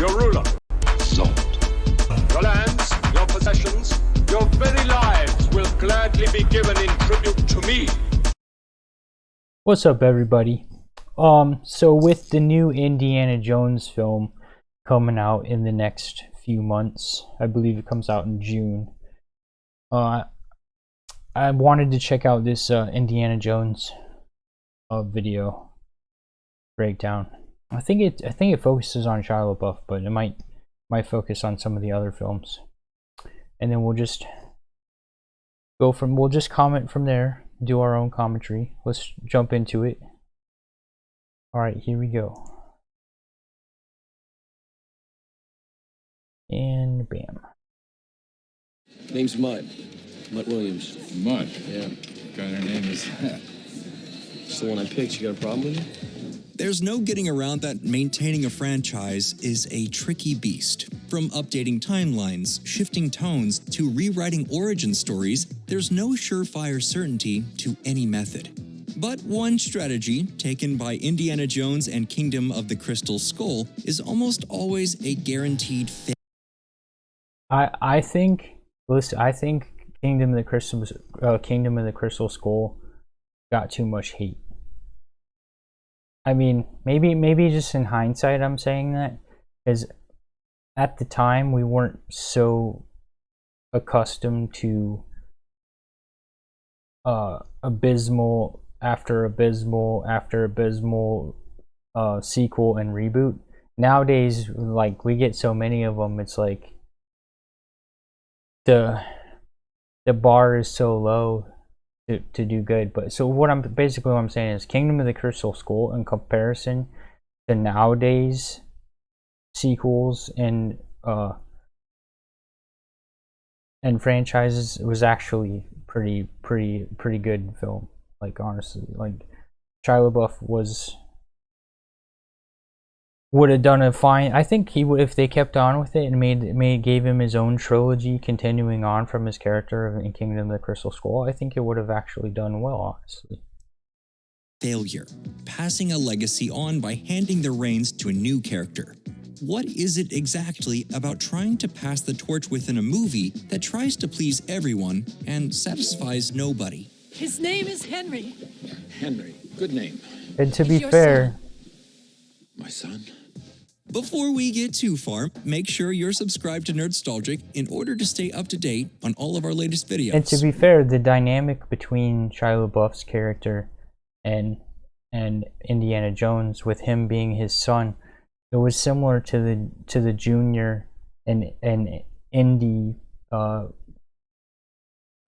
your ruler. Zod. Your lands, your possessions, your very lives will gladly be given in tribute to me. What's up, everybody? So with the new Indiana Jones film coming out in the next few months, I believe it comes out in June. I wanted to check out this Indiana Jones video breakdown. I think it focuses on Shia LaBeouf, but it might focus on some of the other films. And then we'll just comment from there, do our own commentary. Let's jump into it. All right, here we go. And bam. Name's Mutt. Mutt Williams. Mutt? Yeah. What kind of name is that? It's the one I picked. You got a problem with it? There's no getting around that maintaining a franchise is a tricky beast. From updating timelines, shifting tones, to rewriting origin stories, there's no surefire certainty to any method. But one strategy, taken by Indiana Jones and Kingdom of the Crystal Skull, is almost always a guaranteed failure. I think Kingdom of the Crystal Skull got too much hate. I mean, maybe just in hindsight I'm saying that, because at the time we weren't so accustomed to abysmal after abysmal after abysmal sequel and reboot. Nowadays, like, we get so many of them, it's like the bar is so low to do good. But so what I'm saying is Kingdom of the Crystal Skull, in comparison to nowadays sequels and franchises, was actually pretty good film. Like, honestly, like, Shia LaBeouf would have done a fine. I think he would, if they kept on with it and gave him his own trilogy continuing on from his character in Kingdom of the Crystal Skull. I think it would have actually done well, honestly. Failure. Passing a legacy on by handing the reins to a new character. What is it exactly about trying to pass the torch within a movie that tries to please everyone and satisfies nobody? His name is Henry. Henry. Good name. And to be fair, My son? Before we get too far, make sure you're subscribed to Nerdstalgic in order to stay up to date on all of our latest videos. And to be fair, the dynamic between Shia LaBeouf's character and Indiana Jones, with him being his son, it was similar to the Junior and Indy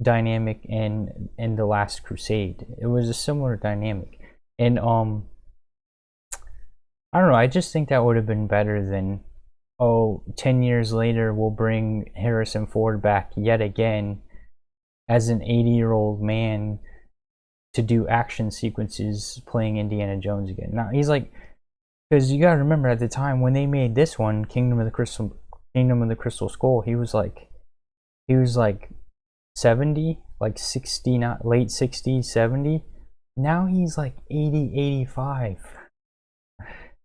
dynamic in The Last Crusade. It was a similar dynamic, and I don't know, I just think that would have been better than, 10 years later we'll bring Harrison Ford back yet again as an 80-year-old man to do action sequences playing Indiana Jones again. Now he's like, because you gotta remember, at the time when they made this one, Kingdom of the Crystal Skull, he was like 70, like 60, not late 60s, 70. Now he's like 80, 85.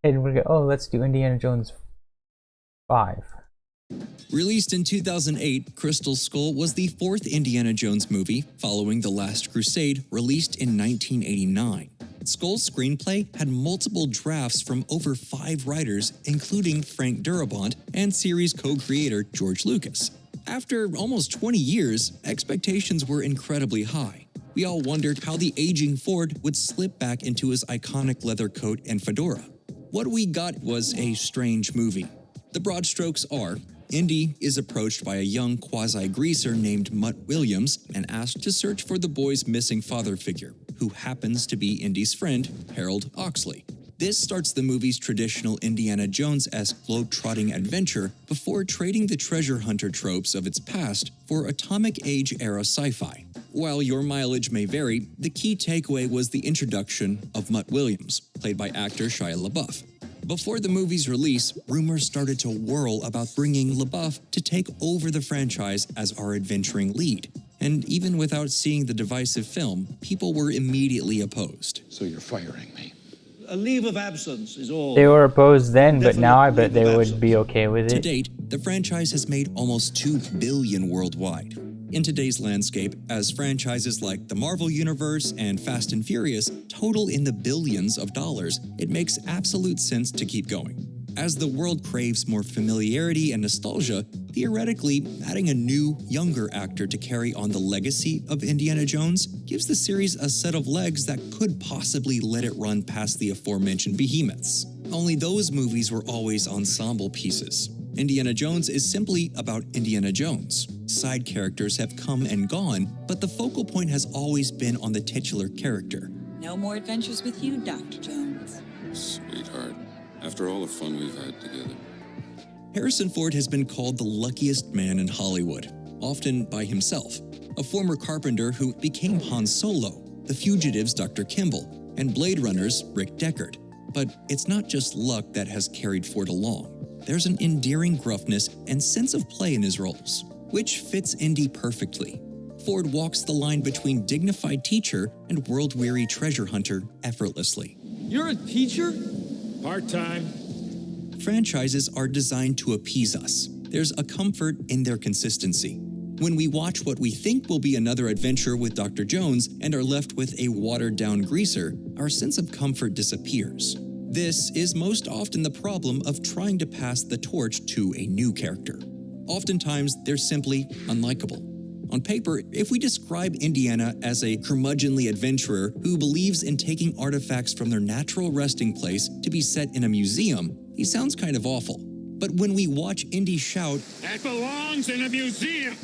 And we go, let's do Indiana Jones 5. Released in 2008, Crystal Skull was the fourth Indiana Jones movie, following The Last Crusade, released in 1989. Skull's screenplay had multiple drafts from over 5 writers, including Frank Darabont and series co-creator George Lucas. After almost 20 years, expectations were incredibly high. We all wondered how the aging Ford would slip back into his iconic leather coat and fedora. What we got was a strange movie. The broad strokes are: Indy is approached by a young quasi-greaser named Mutt Williams and asked to search for the boy's missing father figure, who happens to be Indy's friend, Harold Oxley. This starts the movie's traditional Indiana Jones-esque globe-trotting adventure before trading the treasure hunter tropes of its past for atomic age-era sci-fi. While your mileage may vary, the key takeaway was the introduction of Mutt Williams, played by actor Shia LaBeouf. Before the movie's release, rumors started to whirl about bringing LaBeouf to take over the franchise as our adventuring lead. And even without seeing the divisive film, people were immediately opposed. So you're firing me? a leave of absence is all. They were opposed then, but now I bet Definite they leave of would be absence. okay with To it. date, the franchise has made almost $2 billion worldwide. In today's landscape, as franchises like the Marvel Universe and Fast and Furious total in the billions of dollars, it makes absolute sense to keep going. As the world craves more familiarity and nostalgia, theoretically, adding a new, younger actor to carry on the legacy of Indiana Jones gives the series a set of legs that could possibly let it run past the aforementioned behemoths. Only those movies were always ensemble pieces. Indiana Jones is simply about Indiana Jones. Side characters have come and gone, but the focal point has always been on the titular character. No more adventures with you, Dr. Jones. Sweetheart, after all the fun we've had together. Harrison Ford has been called the luckiest man in Hollywood, often by himself. A former carpenter who became Han Solo, The Fugitive's Dr. Kimball, and Blade Runner's Rick Deckard. But it's not just luck that has carried Ford along. There's an endearing gruffness and sense of play in his roles, which fits Indy perfectly. Ford walks the line between dignified teacher and world-weary treasure hunter effortlessly. You're a teacher? Part-time. Franchises are designed to appease us. There's a comfort in their consistency. When we watch what we think will be another adventure with Dr. Jones and are left with a watered-down greaser, our sense of comfort disappears. This is most often the problem of trying to pass the torch to a new character. Oftentimes, they're simply unlikable. On paper, if we describe Indiana as a curmudgeonly adventurer who believes in taking artifacts from their natural resting place to be set in a museum, he sounds kind of awful. But when we watch Indy shout, That belongs in a museum!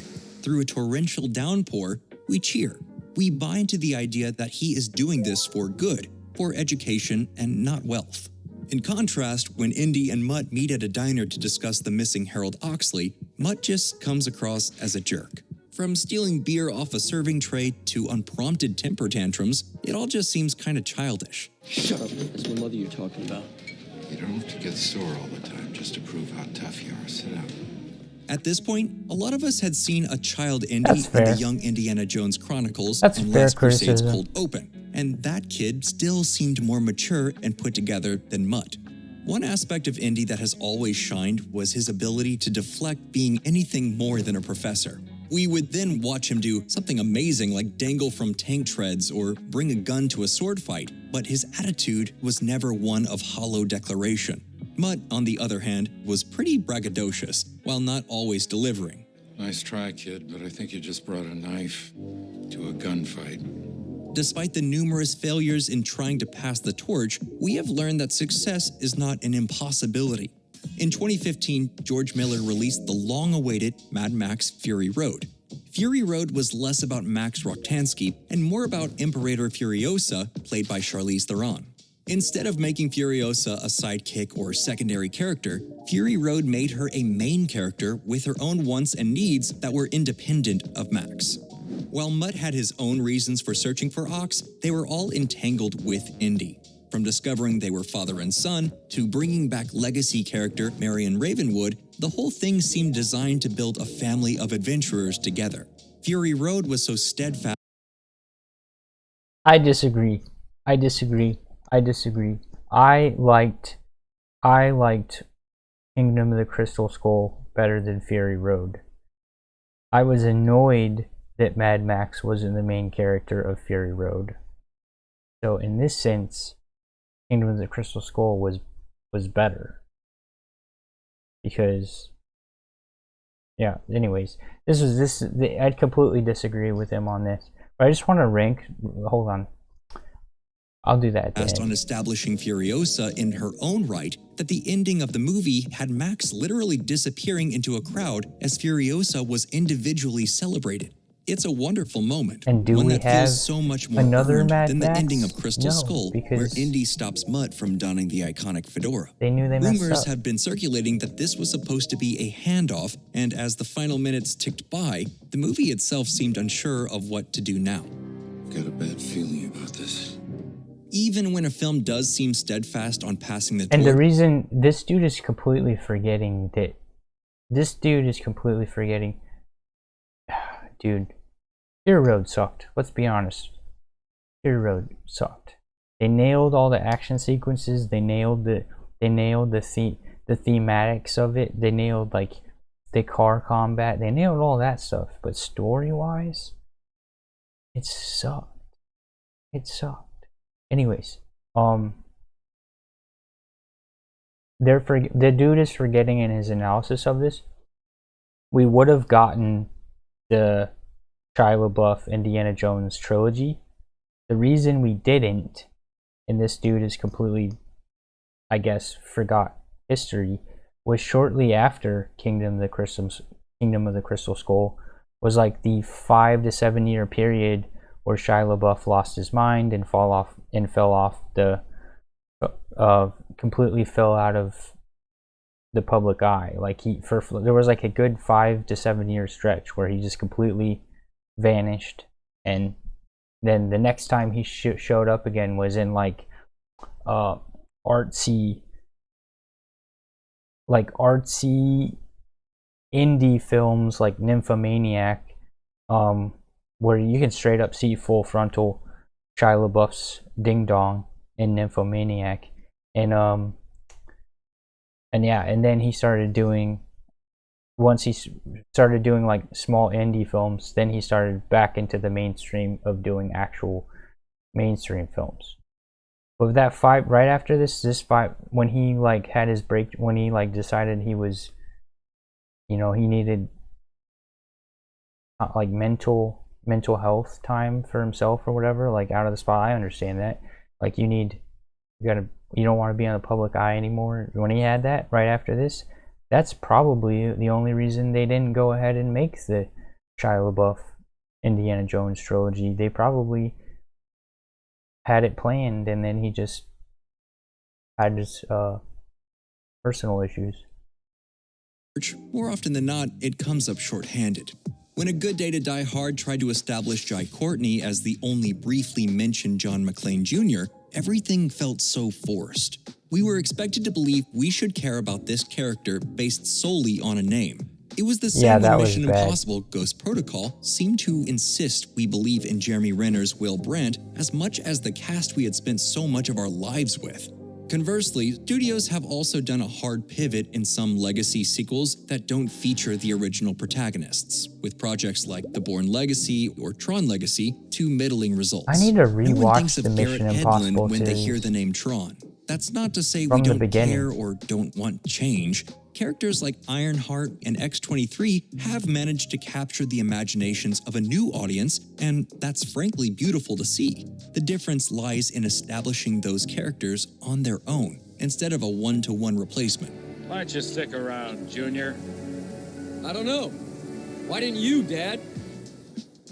through a torrential downpour, we cheer. We buy into the idea that he is doing this for good, for education and not wealth. In contrast, when Indy and Mutt meet at a diner to discuss the missing Harold Oxley, Mutt just comes across as a jerk. From stealing beer off a serving tray to unprompted temper tantrums, it all just seems kind of childish. Shut up. It's my mother you're talking about. You don't have to get sore all the time just to prove how tough you are. Sit down. At this point, a lot of us had seen a child Indy That's in fair. the Young Indiana Jones Chronicles That's and fair Last Crusade's criticism. Cold Open, and that kid still seemed more mature and put together than Mutt. One aspect of Indy that has always shined was his ability to deflect being anything more than a professor. We would then watch him do something amazing like dangle from tank treads or bring a gun to a sword fight, but his attitude was never one of hollow declaration. Mutt, on the other hand, was pretty braggadocious, while not always delivering. Nice try, kid, but I think you just brought a knife to a gunfight. Despite the numerous failures in trying to pass the torch, we have learned that success is not an impossibility. In 2015, George Miller released the long-awaited Mad Max Fury Road. Fury Road was less about Max Roktansky and more about Imperator Furiosa, played by Charlize Theron. Instead of making Furiosa a sidekick or secondary character, Fury Road made her a main character with her own wants and needs that were independent of Max. While Mutt had his own reasons for searching for Ox, they were all entangled with Indy. From discovering they were father and son, to bringing back legacy character Marion Ravenwood, the whole thing seemed designed to build a family of adventurers together. Fury Road was so steadfast. I disagree. I disagree. I disagree. I liked Kingdom of the Crystal Skull better than Fury Road. I was annoyed that Mad Max wasn't the main character of Fury Road. So in this sense, Kingdom of the Crystal Skull was better. Because yeah, anyways, I'd completely disagree with him on this. But I just want to rank, hold on. I'll do that at the Asked end. on establishing Furiosa in her own right, that the ending of the movie had Max literally disappearing into a crowd as Furiosa was individually celebrated. It's a wonderful moment, And do one we that have feels so much more another earned Mad than the Max? ending of Crystal No, Skull, where because Indy stops Mutt from donning the iconic fedora. They knew they messed Rumors up. have been circulating that this was supposed to be a handoff, and as the final minutes ticked by, the movie itself seemed unsure of what to do now. Got a bad feeling about this. Even when a film does seem steadfast on passing the And the torch, reason this dude is completely forgetting that dude, Fury Road sucked. Let's be honest. Fury Road sucked. They nailed all the action sequences. They nailed the thematics of it. They nailed like the car combat. They nailed all that stuff. But story-wise, it sucked. It sucked. Anyways, the dude is forgetting in his analysis of this. We would have gotten the Shia LaBeouf Indiana Jones trilogy. The reason we didn't, and this dude is completely, I guess, forgot history, was shortly after Kingdom of the Crystal Skull was like the 5 to 7 year period where Shia LaBeouf lost his mind and fell off the completely fell out of the public eye. Like there was like a good 5 to 7 year stretch where he just completely vanished, and then the next time he showed up again was in like artsy indie films like Nymphomaniac, where you can straight up see full frontal Shia LaBeouf's ding dong in Nymphomaniac, and then he started doing, once he started doing like small indie films, then he started back into the mainstream of doing actual mainstream films. But that right after this when he like had his break, when he like decided he was, he needed like mental health time for himself or whatever, like out of the spot. I understand that. Like you don't want to be on the public eye anymore. When he had that right after this, that's probably the only reason they didn't go ahead and make the Shia LaBeouf Indiana Jones trilogy. They probably had it planned, and then he just had his personal issues. More often than not, it comes up shorthanded. When A Good Day to Die Hard tried to establish Jai Courtney as the only briefly mentioned John McClane Jr., everything felt so forced. We were expected to believe we should care about this character based solely on a name. It was the same when Mission Impossible Ghost Protocol seemed to insist we believe in Jeremy Renner's Will Brandt as much as the cast we had spent so much of our lives with. Conversely, studios have also done a hard pivot in some legacy sequels that don't feature the original protagonists, with projects like The Bourne Legacy or Tron Legacy to middling results. I need to rewatch no one thinks the of Mission Garrett Impossible Hedlund when they series hear the name Tron. That's not to say from we the don't beginning. care or don't want change. Characters like Ironheart and X-23 have managed to capture the imaginations of a new audience, and that's frankly beautiful to see. The difference lies in establishing those characters on their own, instead of a one-to-one replacement. Why don't you stick around, Junior? I don't know. Why didn't you, Dad?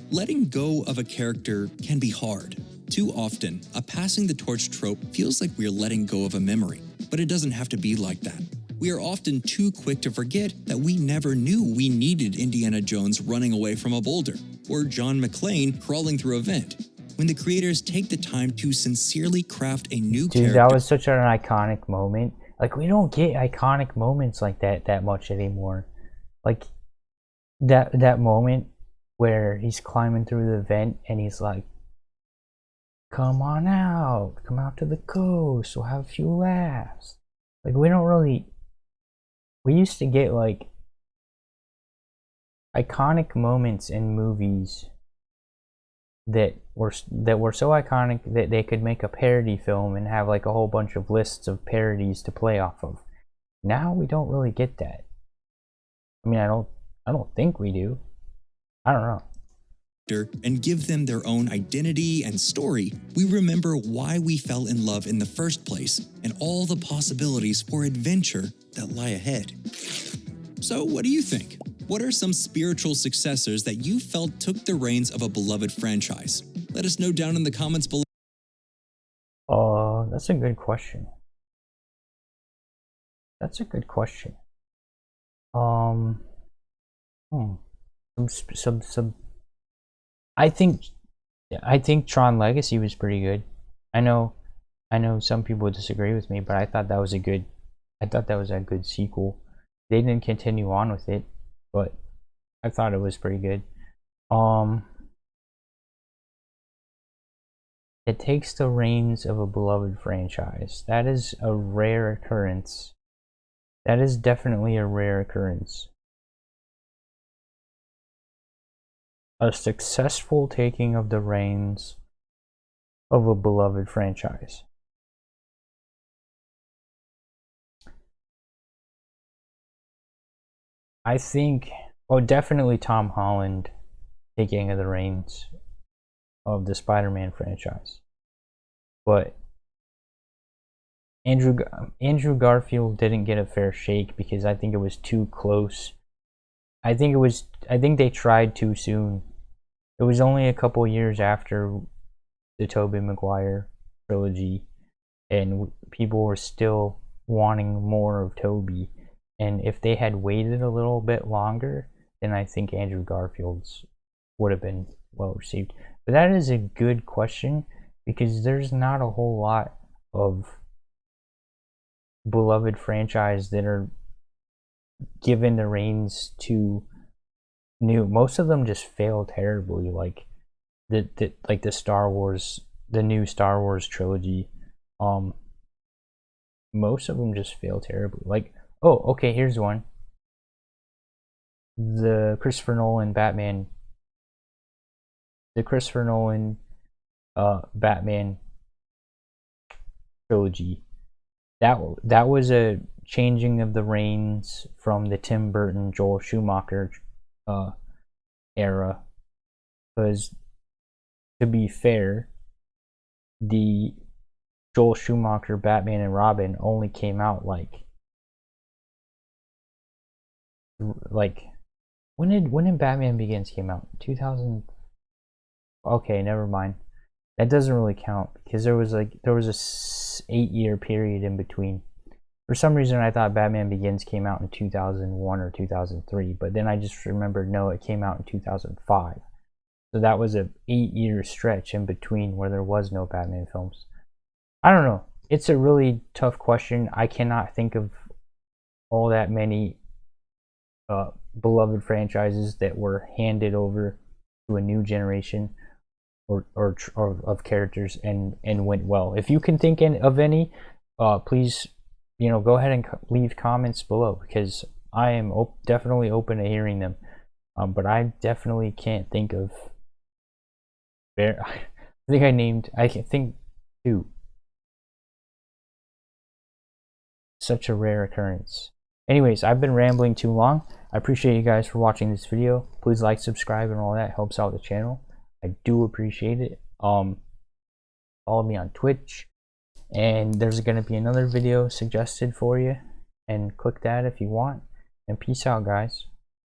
Letting go of a character can be hard. Too often, a passing the torch trope feels like we're letting go of a memory, but it doesn't have to be like that. We are often too quick to forget that we never knew we needed Indiana Jones running away from a boulder, or John McClane crawling through a vent. When the creators take the time to sincerely craft a new character... Dude, that was such an iconic moment. Like, we don't get iconic moments like that much anymore. Like, that moment where he's climbing through the vent and he's like, come out to the coast, we'll have a few laughs. Like, we used to get like iconic moments in movies that were so iconic that they could make a parody film and have like a whole bunch of lists of parodies to play off of. Now we don't really get that. I mean, I don't think we do. I don't know. And give them their own identity and story, we remember why we fell in love in the first place and all the possibilities for adventure that lie ahead. So what do you think? What are some spiritual successors that you felt took the reins of a beloved franchise? Let us know down in the comments below. That's a good question. I think Tron Legacy was pretty good. I know some people disagree with me, but I thought that was a good sequel. They didn't continue on with it, but I thought it was pretty good. that takes the reins of a beloved franchise. That is a rare occurrence. That is definitely a rare occurrence. A successful taking of the reins of a beloved franchise. I think, definitely Tom Holland taking of the reins of the Spider-Man franchise. But Andrew Garfield didn't get a fair shake because I think it was too close. I think they tried too soon. It was only a couple years after the Tobey Maguire trilogy, and people were still wanting more of Tobey. And if they had waited a little bit longer, then I think Andrew Garfield's would have been well received. But that is a good question, because there's not a whole lot of beloved franchise that are given the reins to new. Most of them just fail terribly, like the Star Wars, the new Star Wars trilogy. Most of them just fail terribly. Like, oh, okay, here's one. The Christopher Nolan Batman trilogy. That was a changing of the reins from the Tim Burton, Joel Schumacher era. Because, to be fair, the Joel Schumacher Batman and Robin only came out like when did Batman Begins came out? 2000. Okay, never mind. That doesn't really count because there was a 8-year period in between. For some reason, I thought Batman Begins came out in 2001 or 2003, but then I just remembered, no, it came out in 2005. So that was a 8-year stretch in between where there was no Batman films. I don't know. It's a really tough question. I cannot think of all that many beloved franchises that were handed over to a new generation or of characters and went well. If you can think of any, please, go ahead and leave comments below, because I am definitely open to hearing them. But I definitely can't think of. I think two. Such a rare occurrence. Anyways, I've been rambling too long. I appreciate you guys for watching this video. Please like, subscribe, and all that helps out the channel. I do appreciate it. Follow me on Twitch, and there's going to be another video suggested for you, and click that if you want. And peace out, guys.